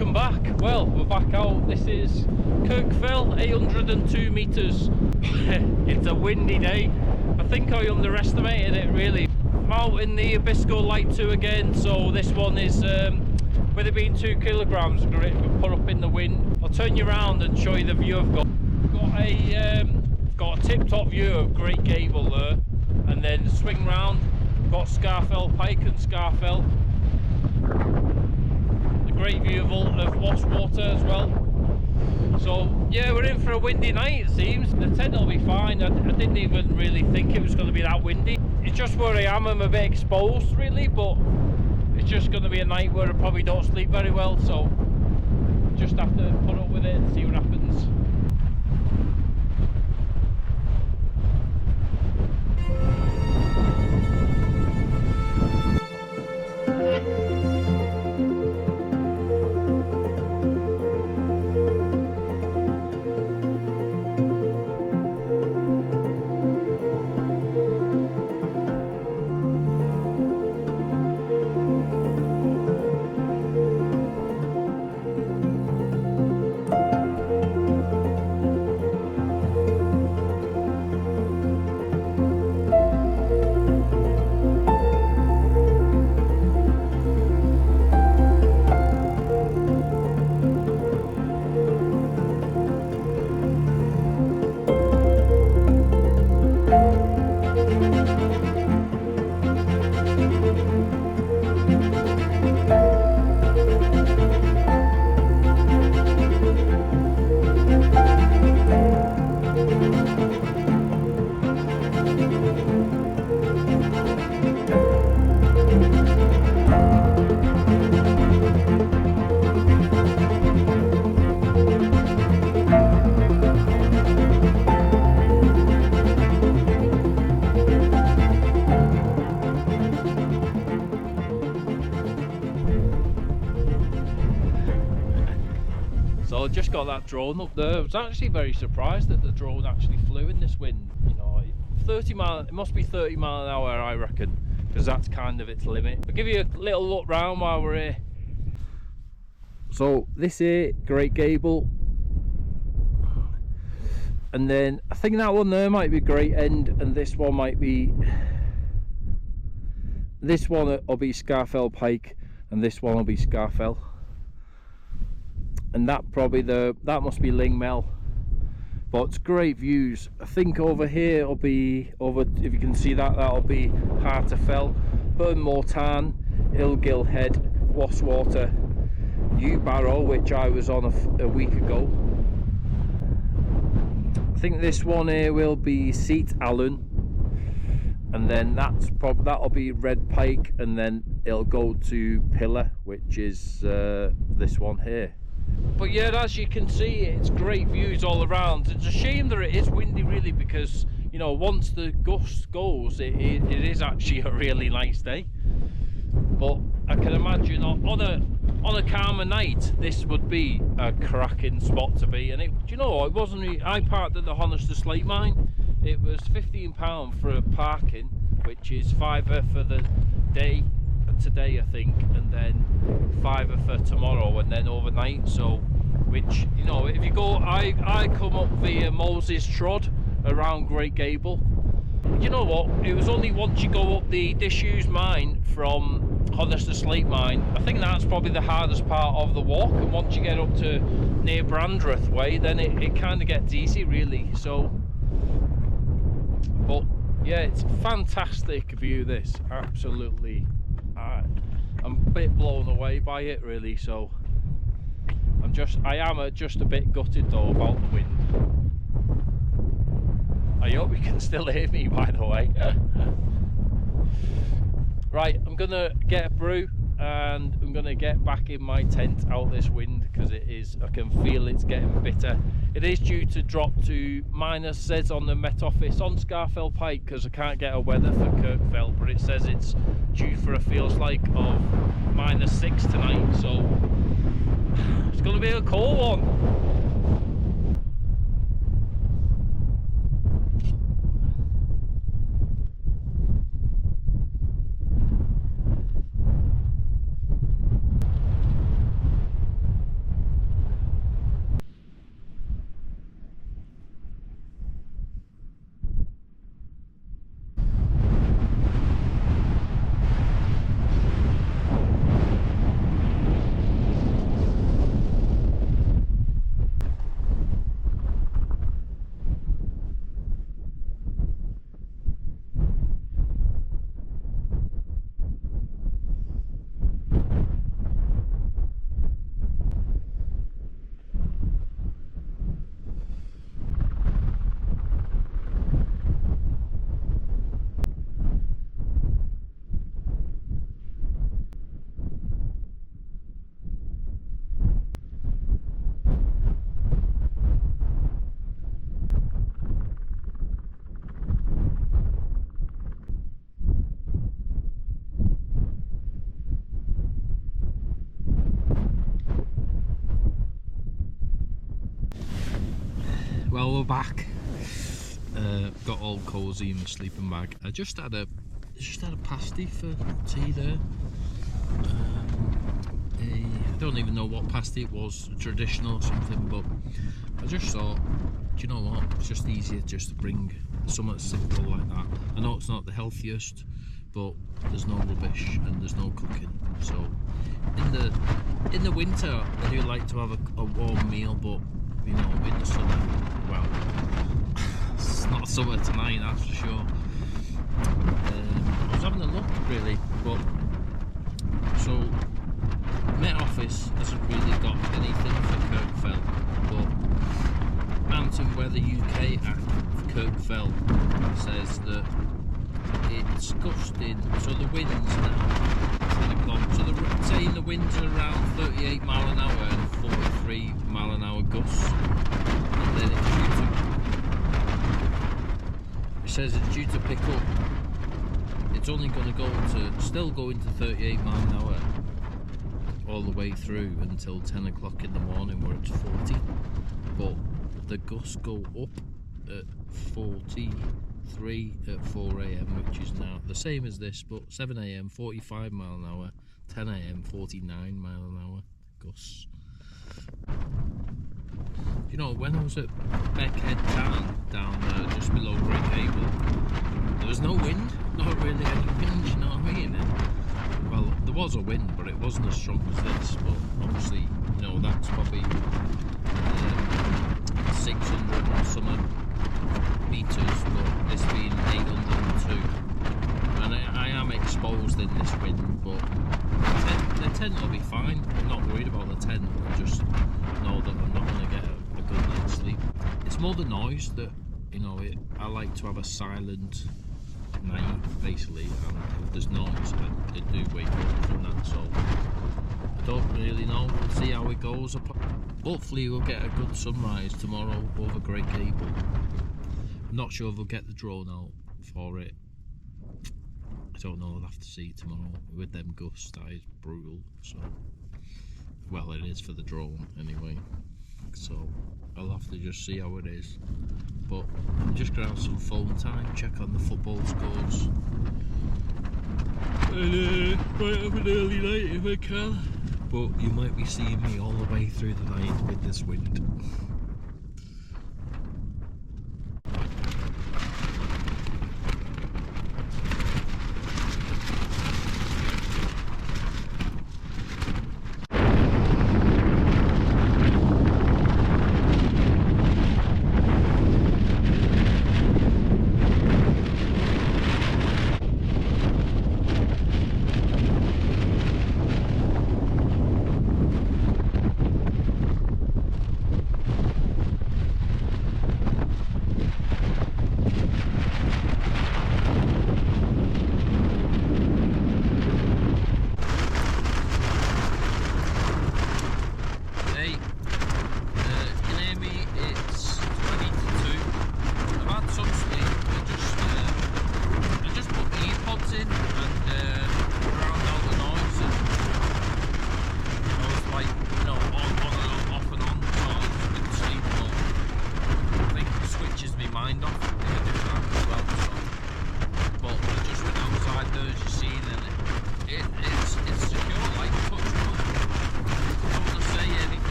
welcome back. Well, we're back out. This is Kirk Fell, 802 metres. It's a windy day. I think I underestimated it really. I'm out in the Abisko Light 2 again, so this one is, with it being 2 kilograms, I'm going to put up in the wind. I'll turn you around and show you the view I've got. Got a tip-top view of Great Gable there, and then swing round, got Scarfell Pike and Scarfell. A great view of Wastwater as well. So yeah, we're in for a windy night it seems. The tent will be fine. I didn't even really think it was going to be that windy. It's just where I am, I'm a bit exposed really, but it's just going to be a night where I probably don't sleep very well, so just have to put up with it and see what happens. So I just got that drone up there. I was actually very surprised that the drone actually flew in this wind. You know, 30 mile, it must be 30 mile an hour I reckon, because that's kind of its limit. I'll give you a little look round while we're here. So this here, Great Gable. And then I think that one there might be Great End, and this one might be, this one will be Scarfell Pike, and this one will be Scarfell. And that probably that must be Lingmel, but it's great views. I think over here it'll be if you can see that, that'll be Honister Fell, Burnmortan, Ilgill Head, Wastwater, Barrow, which I was on a week ago. I think this one here will be Seat Allen, and then that'll be Red Pike, and then it'll go to Pillar, which is this one here. But yeah, as you can see, it's great views all around. It's a shame that it is windy really, because you know, once the gust goes, it is actually a really nice day. But I can imagine on a calmer night, this would be a cracking spot to be. And you know, it wasn't. I parked at the Honister Slate Mine. It was £15 for parking, which is £5 for the day. Today I think, and then £5 for tomorrow, and then overnight. So, which, you know, if you go, I come up via Moses Trod around Great Gable. You know what, it was only once you go up the disused mine from Honister Slate Mine, I think that's probably the hardest part of the walk, and once you get up to near Brandreth way, then it kind of gets easy really. So, but yeah, it's a fantastic view, this, absolutely. I'm a bit blown away by it really, so I am just a bit gutted though about the wind. I hope you can still hear me, by the way. Right, I'm gonna get a brew and I'm gonna get back in my tent out this wind, because I can feel it's getting bitter. It is due to drop to minus, says on the Met Office on Scarfell Pike, because I can't get a weather for Kirk Fell, but it says it's due for a feels like of -6 tonight, so it's gonna be a cold one. Well, we're back. Got all cosy in the sleeping bag. I just had a pasty for tea there. I don't even know what pasty it was, traditional or something, but I just thought, do you know what? It's just easier just to bring something simple like that. I know it's not the healthiest, but there's no rubbish and there's no cooking. So in the winter, I do like to have a warm meal, but you know, in the summer, well, it's not summer tonight, that's for sure. I was having a look really, but so Met Office hasn't really got anything for Kirk Fell, but Mountain Weather UK app for Kirk Fell says that it's gusting, so the winds now 10 o'clock, so saying the winds are around 38 mile an hour and 43 mile an hour gusts, and then it says it's due to pick up. It's only going to still go into 38 mile an hour all the way through until 10 o'clock in the morning where it's 40, but the gusts go up at 43 at 4 a.m, which is now the same as this, but 7 a.m 45 mile an hour, 10 a.m 49 mile an hour gusts. You know, when I was at Beckhead down there just below Great Gable, there was no wind, not really any wind, you know what I mean? Well, there was a wind, but it wasn't as strong as this, but obviously, you know, that's probably 600 and some meters, but this being 802. And I am exposed in this wind, but the tent will be fine. I'm not worried about the tent, I just know that I'm not going to get a good night's sleep. It's more the noise that, you know, I like to have a silent night, basically, and if there's noise, I do wake up from that, so I don't really know. We'll see how it goes. Hopefully we'll get a good sunrise tomorrow over Great Gable. I'm not sure if we'll get the drone out for it. I don't know, I'll have to see tomorrow. With them gusts, that is brutal, so, well, it is for the drone anyway, so I'll have to just see how it is. But I'm just going to have some phone time, check on the football scores, and might have an early night if I can. But you might be seeing me all the way through the night with this wind.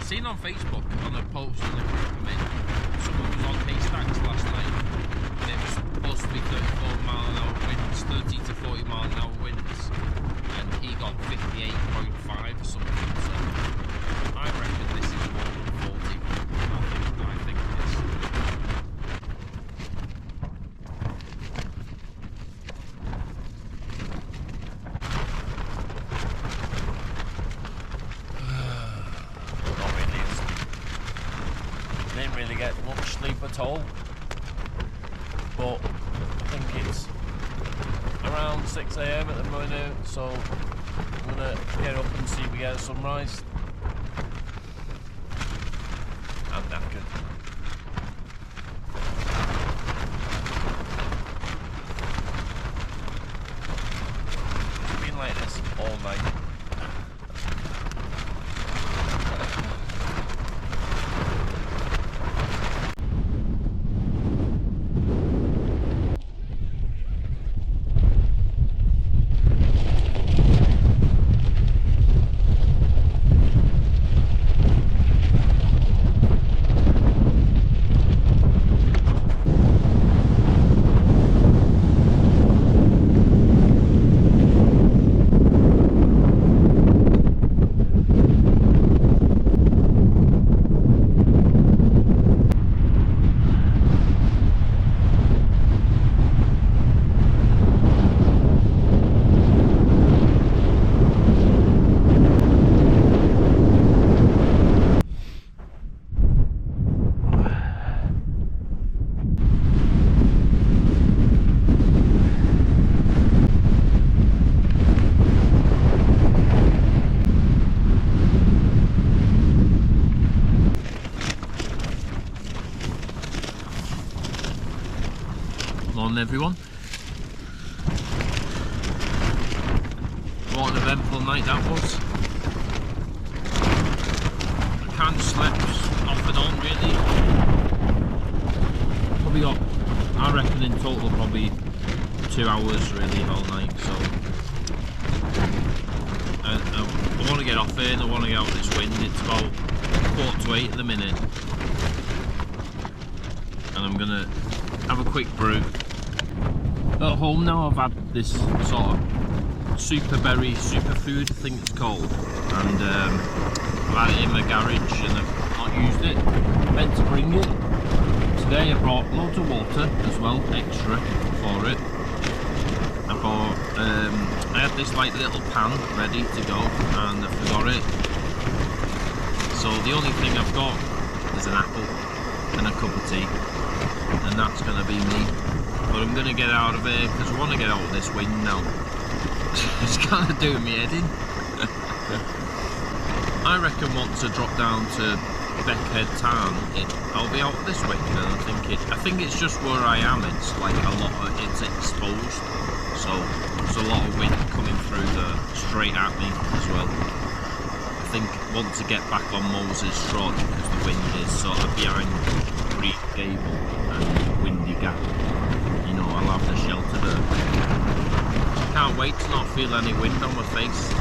Seen on Facebook on a post in the group, I mean, someone was on Haystacks last night and it was supposed to be 34 mile an hour winds, 30 to 40 mile an hour winds, and he got 58.5 or something, so I reckon this is more than 40. I think it is. get much sleep at all. But I think it's around 6 AM at the moment, so I'm gonna get up and see if we get a sunrise. I'm knackered. It's been like this all night. Morning everyone. What an eventful night that was. I kind of slept off and on really. Probably got, I reckon in total probably 2 hours really all night, so I want to get off here and I want to get out of this wind. It's about 7:45 at the minute and I'm going to have a quick brew. At home now I've had this sort of superberry superfood, I think it's called, and I've had it in my garage and I've not used it. Meant to bring it. Today I brought loads of water as well, extra for it. I had this like little pan ready to go and I forgot it. So the only thing I've got is an apple and a cup of tea, and that's going to be me. But I'm going to get out of here because I want to get out of this wind now. It's kind of doing me head in. I reckon once I drop down to Beckhead town, I'll be out of this wind, and I think it's just where I am. It's like it's exposed, so there's a lot of wind coming through straight at me as well. I think once I get back on Moses Trod, because the wind is sort of behind Reed Gable and Windy Gap, you know, I'll have the shelter there. Can't wait to not feel any wind on my face.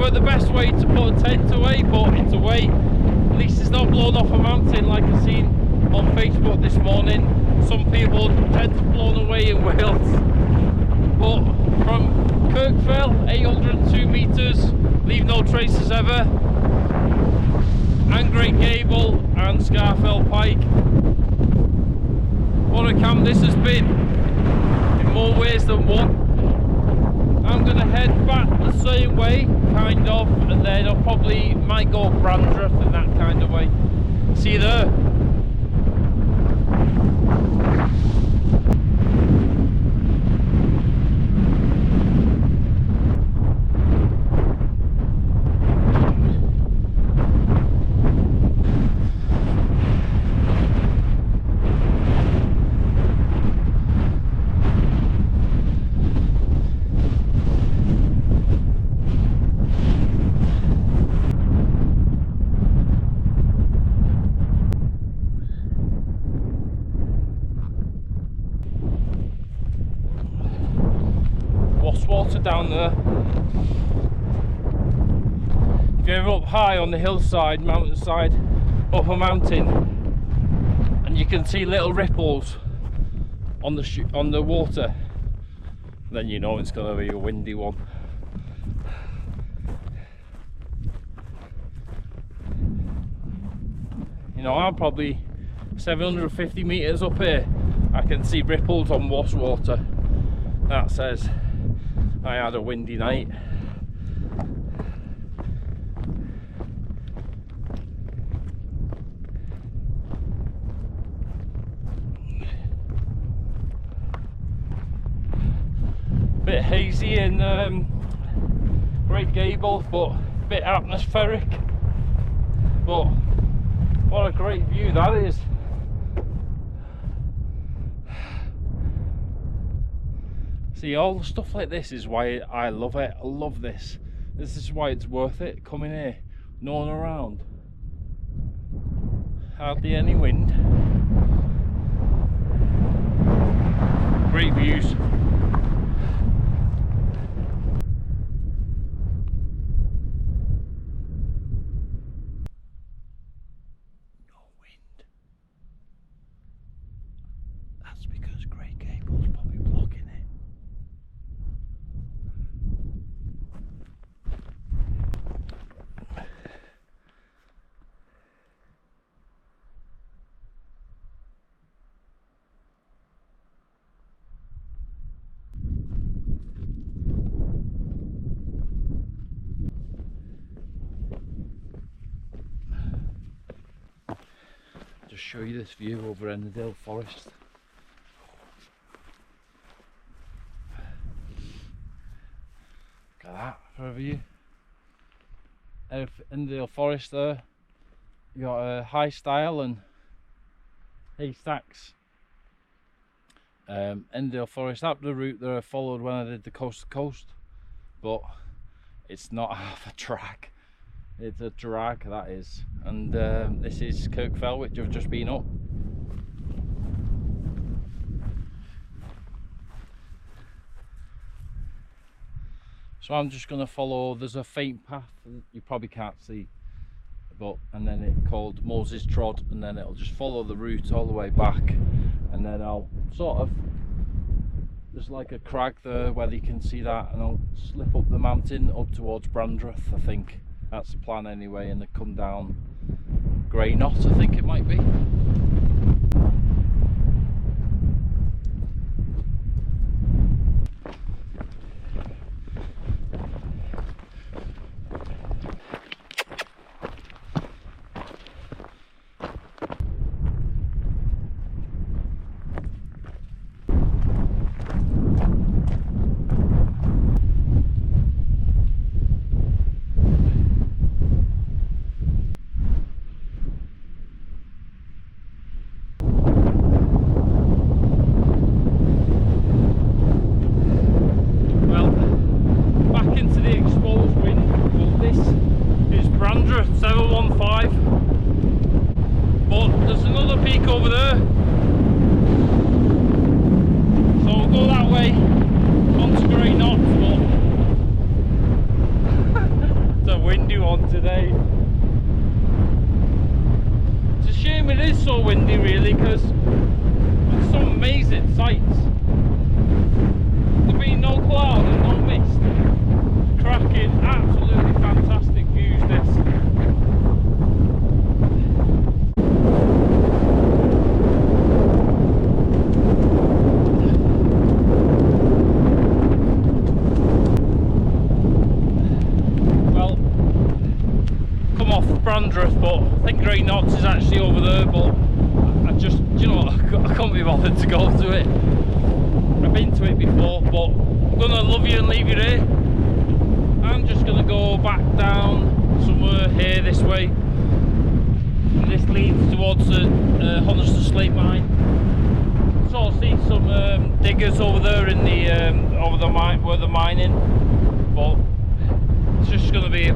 weren't the best way to put a tent away, but it's away. At least it's not blown off a mountain like I've seen on Facebook this morning. Some people tents blown away in Wales. But from Kirk Fell, 802 metres, leave no traces ever. And Great Gable and Scarfell Pike. What a camp this has been, in more ways than one. I'm going to head back the same way, kind of, and then I probably might go Brandreth and that kind of way. See you there. Water down there. If you're up high on the hillside, mountainside, up a mountain, and you can see little ripples on the water, then you know it's going to be a windy one. You know, I'm probably 750 meters up here. I can see ripples on water. That says I had a windy night. Bit hazy in Great Gable, but bit atmospheric. But what a great view that is. See, all the stuff like this is why I love it. I love this. This is why it's worth it coming here. No one around. Hardly any wind. Great views. No wind. That's because Great Gable's probably blocking it. Just show you this view over Ennerdale Forest. Look at that for a view. Ennerdale Forest there. You got a High Style and Haystacks. Ennerdale Forest, up the route that I followed when I did the coast to coast, but it's not half a track. It's a drag, that is. And this is Kirk Fell, which I've just been up. So I'm just going to follow, there's a faint path you probably can't see, but and then it's called Moses Trod, and then it'll just follow the route all the way back, and then I'll sort of, there's like a crag there where you can see that, and I'll slip up the mountain up towards Brandreth, I think. That's the plan anyway, and then come down Grey Knot, I think it might be. today. It's a shame it is so windy, really, because there's some amazing sights. There'll be no cloud and no mist. Cracking, absolutely fantastic views this. Well, come off Brandreth, but I think Grey Knots is actually over there, but I just, do you know what, I can't be bothered to go to it. I've been to it before, but I'm gonna love you and leave you here. I'm just gonna go back down somewhere here this way, and this leads towards the Honister Slate Mine. So I see some diggers over there in the over the mine where they're mining, but it's just gonna be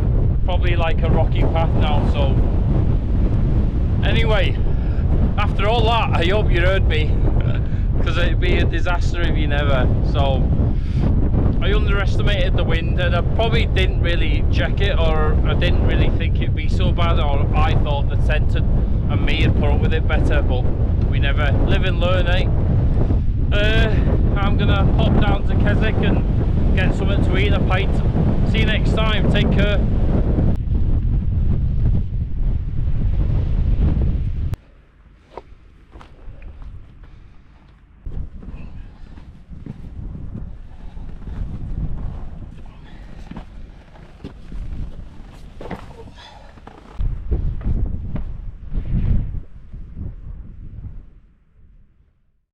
probably like a rocky path now. So anyway, after all that, I hope you heard me, because it'd be a disaster if you never. So I underestimated the wind, and I probably didn't really check it, or I didn't really think it'd be so bad, or I thought the centre and me had put up with it better, but we never live and learn, eh? I'm gonna pop down to Keswick and get something to eat, a pint. See you next time, take care.